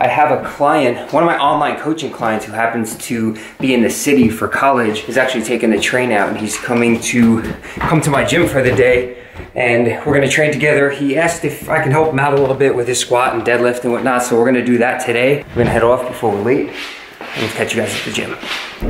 I have a client, one of my online coaching clients who happens to be in the city for college, is actually taking the train out, and he's coming to come to my gym for the day, and we're gonna train together. He asked if I can help him out a little bit with his squat and deadlift and whatnot, so we're gonna do that today. We're gonna head off before we're late, and we'll catch you guys at the gym.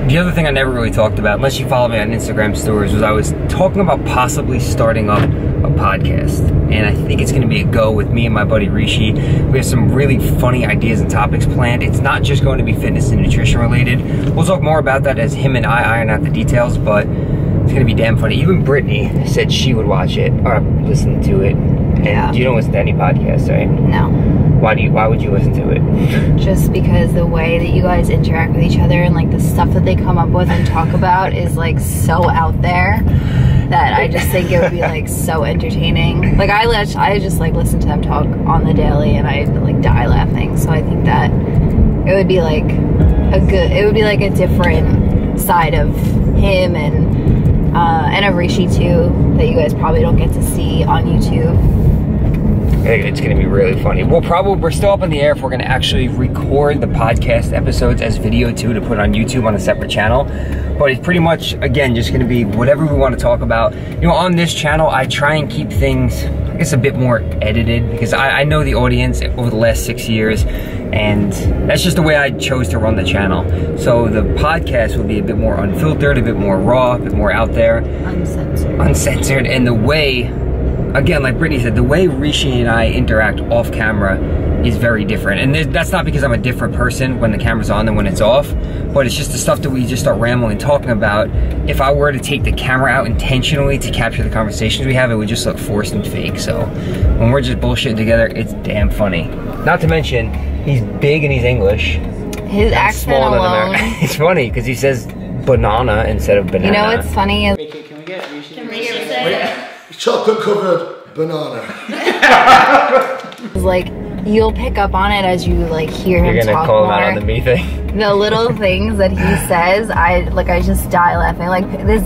The other thing I never really talked about, unless you follow me on Instagram stories, was I was talking about possibly starting up a podcast. And I think it's gonna be a go with me and my buddy Rishi. We have some really funny ideas and topics planned. It's not just going to be fitness and nutrition related. We'll talk more about that as him and I iron out the details, but it's gonna be damn funny. Even Brittany said she would watch it or listen to it. And you don't listen to any podcasts, right? No. Why would you listen to it? Just because the way that you guys interact with each other and like the stuff that they come up with and talk about is like so out there that I just think it would be like so entertaining. Like I just like listen to them talk on the daily and I like die laughing. So I think that it would be like a different side of him and of Rishi too that you guys probably don't get to see on YouTube. It's gonna be really funny. We're still up in the air if we're gonna actually record the podcast episodes as video too to put on YouTube on a separate channel. But it's pretty much, again, just gonna be whatever we want to talk about. You know, on this channel, I try and keep things, I guess, a bit more edited because I know the audience over the last 6 years, and that's just the way I chose to run the channel. So the podcast will be a bit more unfiltered, a bit more raw, a bit more out there. Uncensored, and the way, again, like Brittany said, the way Rishi and I interact off camera is very different. And that's not because I'm a different person when the camera's on than when it's off, but it's just the stuff that we just start rambling and talking about. If I were to take the camera out intentionally to capture the conversations we have, it would just look forced and fake. So when we're just bullshitting together, it's damn funny. Not to mention, he's big and he's English. His accent alone. It's funny because he says banana instead of banana. You know what's funny is... Wait, can we get Rishi? Chocolate covered banana. Like, you'll pick up on it as you like hear him talk more. You're gonna call him out on the me thing? The little things that he says, I just die laughing. Like this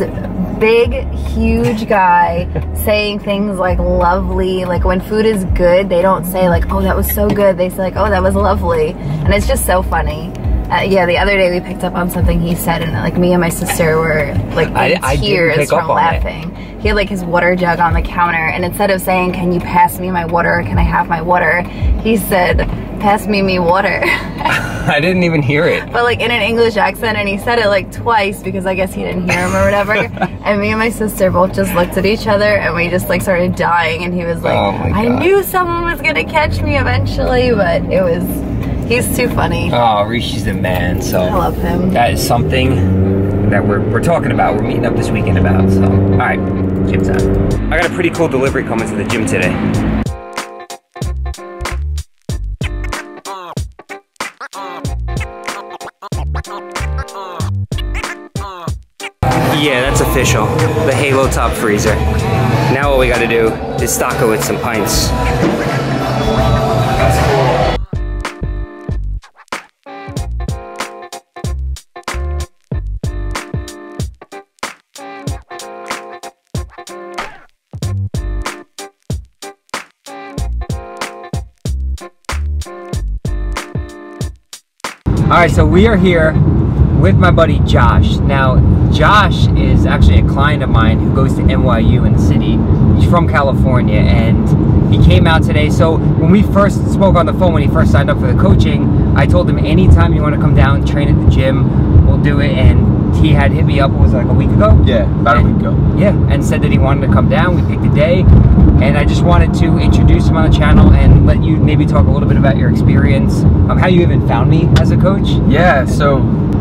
big, huge guy saying things like lovely. Like when food is good, they don't say like, oh, that was so good. They say like, oh, that was lovely. And it's just so funny. Yeah, the other day we picked up on something he said, and like me and my sister were like in tears from laughing. He had like his water jug on the counter, and instead of saying, can you pass me my water, can I have my water, he said, pass me water. I didn't even hear it. But like in an English accent, and he said it like twice because I guess he didn't hear him or whatever. And me and my sister both just looked at each other and we just like started dying, and he was like, oh I knew someone was gonna catch me eventually, but it was... He's too funny. Oh, Rishi's the man, so I love him. That is something that we're talking about, we're meeting up this weekend about, so. All right, gym time. I got a pretty cool delivery coming to the gym today. Yeah, that's official. The Halo top freezer. Now what we gotta do is stock it with some pints. That's cool. Alright, so we are here with my buddy Josh. Now, Josh is actually a client of mine who goes to NYU in the city. He's from California, and he came out today. So when we first spoke on the phone, when he first signed up for the coaching, I told him anytime you want to come down and train at the gym, we'll do it. And he had hit me up, was it like a week ago? Yeah, about a week ago. Yeah, and said that he wanted to come down. We picked a day, and I just wanted to introduce him on the channel and let you maybe talk a little bit about your experience, how you even found me as a coach. Yeah, so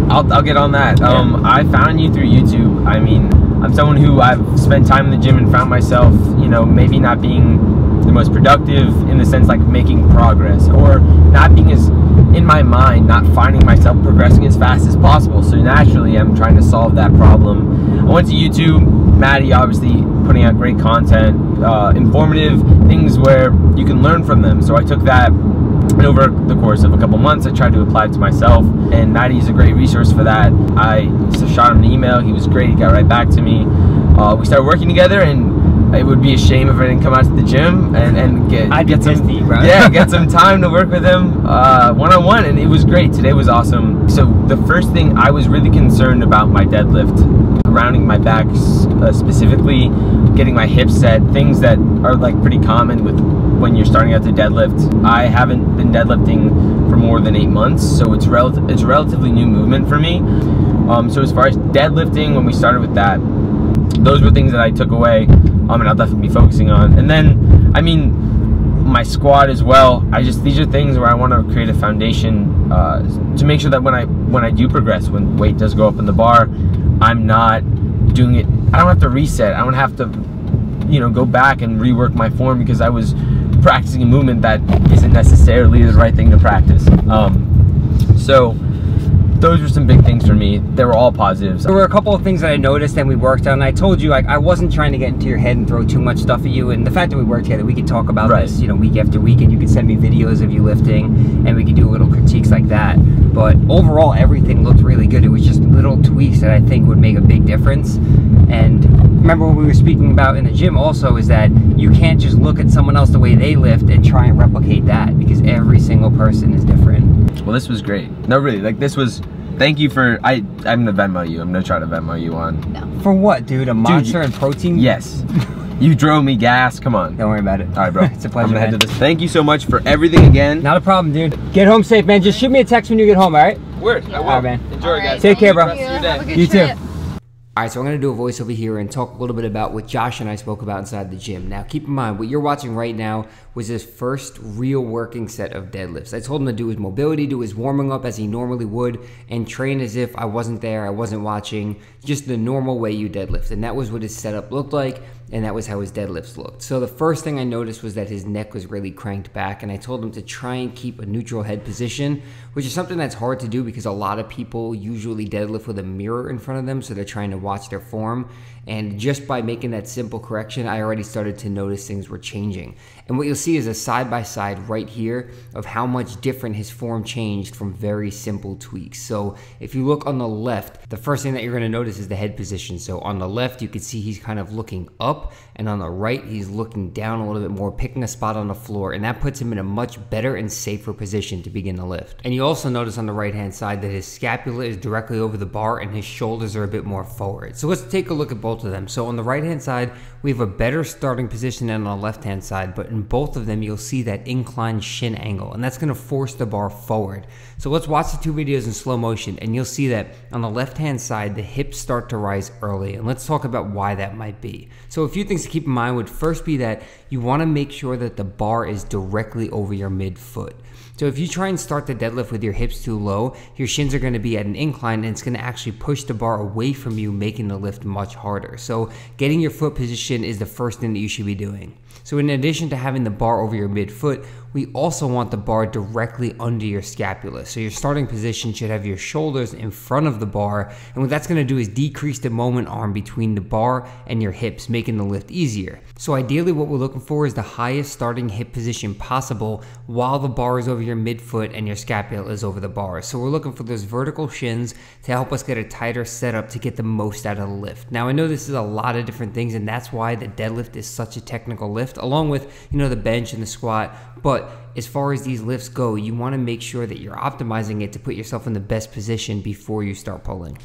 I'll get on that. I found you through YouTube. I mean, I'm someone who I've spent time in the gym and found myself, you know, maybe not being the most productive in the sense like making progress, or not being as, in my mind, not finding myself progressing as fast as possible. So naturally I'm trying to solve that problem. I went to YouTube, Matty obviously putting out great content, informative things where you can learn from them. So I took that, and over the course of a couple months I tried to apply it to myself, and Matty is a great resource for that. I shot him an email, he was great, he got right back to me. We started working together, and it would be a shame if I didn't come out to the gym and get some time to work with him one-on-one, and it was great. Today was awesome. So the first thing, I was really concerned about my deadlift, rounding my back, specifically getting my hips set, things that are like pretty common with when you're starting out to deadlift. I haven't been deadlifting for more than 8 months, so it's relatively new movement for me. So as far as deadlifting, when we started with that, those were things that I took away, and I'll definitely be focusing on. And then, I mean, my squat as well. These are things where I want to create a foundation to make sure that when I do progress, when weight does go up in the bar, I'm not doing it. I don't have to reset. I don't have to, go back and rework my form because I was practicing a movement that isn't necessarily the right thing to practice. So those were some big things for me. They were all positives. There were a couple of things that I noticed and we worked on. I told you, like, I wasn't trying to get into your head and throw too much stuff at you. And the fact that we worked together, we could talk about this, week after week, and you could send me videos of you lifting, and we could do little critiques like that. But overall, everything looked really good. It was just little tweaks that I think would make a big difference. And remember what we were speaking about in the gym also is that you can't just look at someone else the way they lift and try and replicate that, because every single person is different. Well, this was great. No, really, like, this was, thank you for, I'm gonna Venmo you. I'm gonna try to Venmo you on. No. For what, dude? A monster and protein? Yes. You drove me gas, come on. Don't worry about it. All right, bro. It's a pleasure, I'm gonna man. head to this. Thank you so much for everything again. Not a problem, dude. Get home safe, man. Just shoot me a text when you get home, all right? Word, I will. All right, man. Enjoy, guys. Take care, bro. Have a good rest of your day. You too. All right, so I'm gonna do a voiceover here and talk a little bit about what Josh and I spoke about inside the gym. Now, keep in mind, what you're watching right now was his first real working set of deadlifts. I told him to do his mobility, do his warming up as he normally would, and train as if I wasn't there, I wasn't watching, just the normal way you deadlift. And that was what his setup looked like, and that was how his deadlifts looked. So the first thing I noticed was that his neck was really cranked back, and I told him to try and keep a neutral head position, which is something that's hard to do because a lot of people usually deadlift with a mirror in front of them, so they're trying to watch their form. And just by making that simple correction, I already started to notice things were changing. And what you'll see is a side-by-side right here of how much different his form changed from very simple tweaks. So if you look on the left, the first thing that you're gonna notice is the head position. So on the left, you can see he's kind of looking up, and on the right, he's looking down a little bit more, picking a spot on the floor, and that puts him in a much better and safer position to begin the lift. And you also notice on the right-hand side that his scapula is directly over the bar and his shoulders are a bit more forward. So let's take a look at both of them. So on the right-hand side, we have a better starting position than on the left-hand side, but in both of them, you'll see that inclined shin angle, and that's gonna force the bar forward. So let's watch the two videos in slow motion, and you'll see that on the left-hand side, the hips start to rise early, and let's talk about why that might be. So a few things to keep in mind would first be that you wanna make sure that the bar is directly over your midfoot. So if you try and start the deadlift with your hips too low, your shins are going to be at an incline, and it's going to actually push the bar away from you, making the lift much harder. So getting your foot position is the first thing that you should be doing. So in addition to having the bar over your midfoot, we also want the bar directly under your scapula. So your starting position should have your shoulders in front of the bar, and what that's going to do is decrease the moment arm between the bar and your hips, making the lift easier. So ideally what we're looking for is the highest starting hip position possible while the bar is over your midfoot and your scapula is over the bar. So we're looking for those vertical shins to help us get a tighter setup to get the most out of the lift. Now I know this is a lot of different things, and that's why the deadlift is such a technical lift, along with, the bench and the squat, but as far as these lifts go, you want to make sure that you're optimizing it to put yourself in the best position before you start pulling.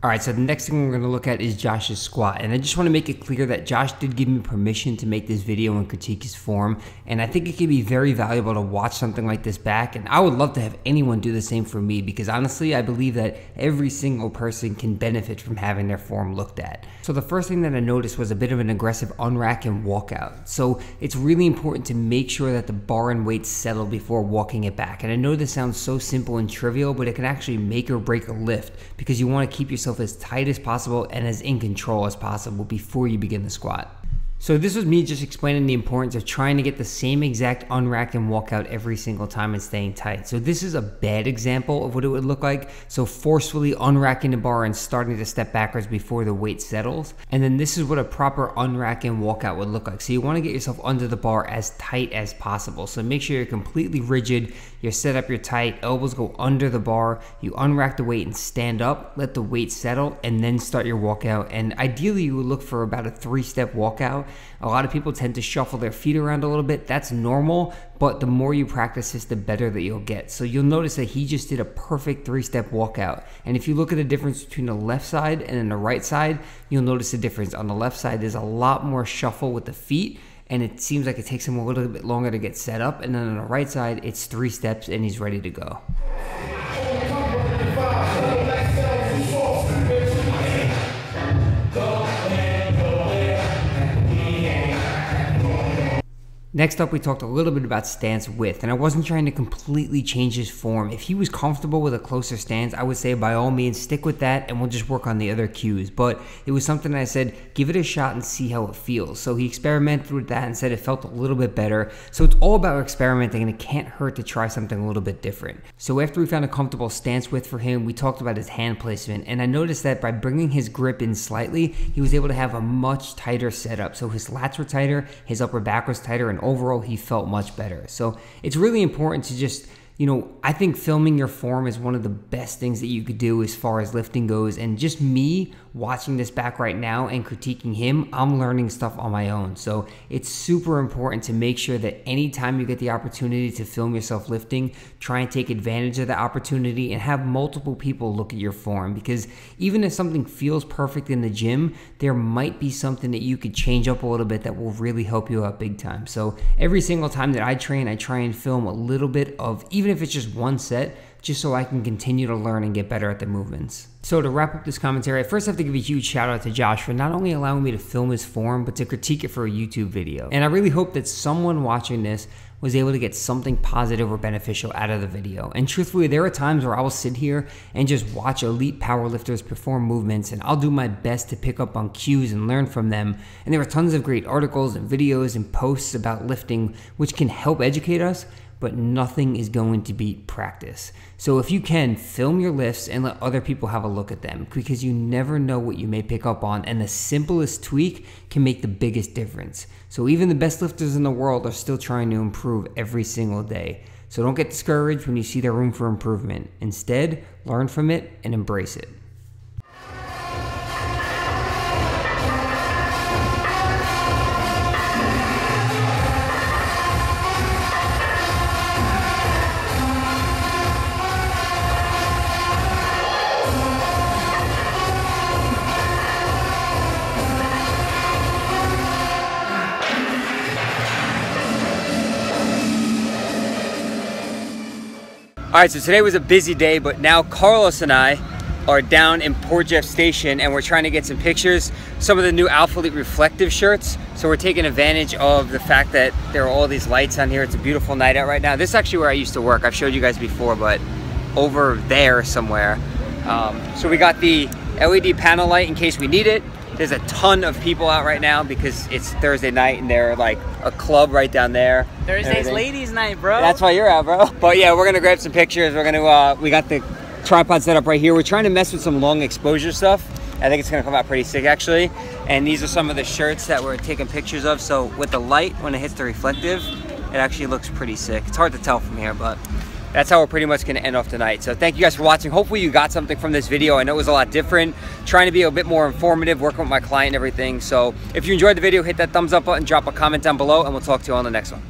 All right, so the next thing we're going to look at is Josh's squat, and I just want to make it clear that Josh did give me permission to make this video and critique his form, and I think it can be very valuable to watch something like this back, and I would love to have anyone do the same for me, because honestly, I believe that every single person can benefit from having their form looked at. So the first thing that I noticed was a bit of an aggressive unrack and walkout. So it's really important to make sure that the bar and weight settle before walking it back, and I know this sounds so simple and trivial, but it can actually make or break a lift, because you want to keep yourself as tight as possible and as in control as possible before you begin the squat. So this was me just explaining the importance of trying to get the same exact unrack and walkout every single time and staying tight. So this is a bad example of what it would look like. So forcefully unracking the bar and starting to step backwards before the weight settles. And then this is what a proper unrack and walkout would look like. So you want to get yourself under the bar as tight as possible. So make sure you're completely rigid, you're set up, you're tight, elbows go under the bar, you unrack the weight and stand up, let the weight settle, and then start your walkout. And ideally you would look for about a 3-step walkout. A lot of people tend to shuffle their feet around a little bit. That's normal, but the more you practice this, the better that you'll get. So you'll notice that he just did a perfect 3-step walkout. And if you look at the difference between the left side and then the right side, you'll notice the difference. On the left side, there's a lot more shuffle with the feet, and it seems like it takes him a little bit longer to get set up. And then on the right side, it's 3 steps and he's ready to go. Next up, we talked a little bit about stance width, and I wasn't trying to completely change his form. If he was comfortable with a closer stance, I would say by all means stick with that and we'll just work on the other cues. But it was something that I said, give it a shot and see how it feels. So he experimented with that and said it felt a little bit better. So it's all about experimenting, and it can't hurt to try something a little bit different. So after we found a comfortable stance width for him, we talked about his hand placement, and I noticed that by bringing his grip in slightly, he was able to have a much tighter setup. So his lats were tighter, his upper back was tighter, and overall he felt much better. So it's really important to just, you know, I think filming your form is one of the best things that you could do as far as lifting goes. And just me watching this back right now and critiquing him, I'm learning stuff on my own. So it's super important to make sure that anytime you get the opportunity to film yourself lifting, try and take advantage of the opportunity and have multiple people look at your form. Because even if something feels perfect in the gym, there might be something that you could change up a little bit that will really help you out big time. So every single time that I train, I try and film a little bit of, even if it's just one set, just so I can continue to learn and get better at the movements. So to wrap up this commentary, I first have to give a huge shout out to Josh for not only allowing me to film his form, but to critique it for a YouTube video. And I really hope that someone watching this was able to get something positive or beneficial out of the video. And truthfully, there are times where I will sit here and just watch elite powerlifters perform movements, and I'll do my best to pick up on cues and learn from them. And there are tons of great articles and videos and posts about lifting which can help educate us, but nothing is going to beat practice. So if you can, film your lifts and let other people have a look at them, because you never know what you may pick up on, and the simplest tweak can make the biggest difference. So even the best lifters in the world are still trying to improve every single day. So don't get discouraged when you see there's room for improvement. Instead, learn from it and embrace it. All right, so today was a busy day, but now Carlos and I are down in Port Jeff Station and we're trying to get some pictures, some of the new Alpha Elite reflective shirts. So we're taking advantage of the fact that there are all these lights on here. It's a beautiful night out right now. This is actually where I used to work. I've showed you guys before, but over there somewhere. So we got the LED panel light in case we need it. There's a ton of people out right now because it's Thursday night and they're like a club right down there. Thursday's ladies night, bro. That's why you're out, bro. But yeah, we're gonna grab some pictures. We're gonna, we got the tripod set up right here. We're trying to mess with some long exposure stuff. I think it's gonna come out pretty sick actually. And these are some of the shirts that we're taking pictures of. So with the light, when it hits the reflective, it actually looks pretty sick. It's hard to tell from here, but that's how we're pretty much going to end off tonight. So thank you guys for watching. Hopefully you got something from this video. I know it was a lot different, trying to be a bit more informative, working with my client and everything. So if you enjoyed the video, hit that thumbs up button, drop a comment down below, and we'll talk to you on the next one.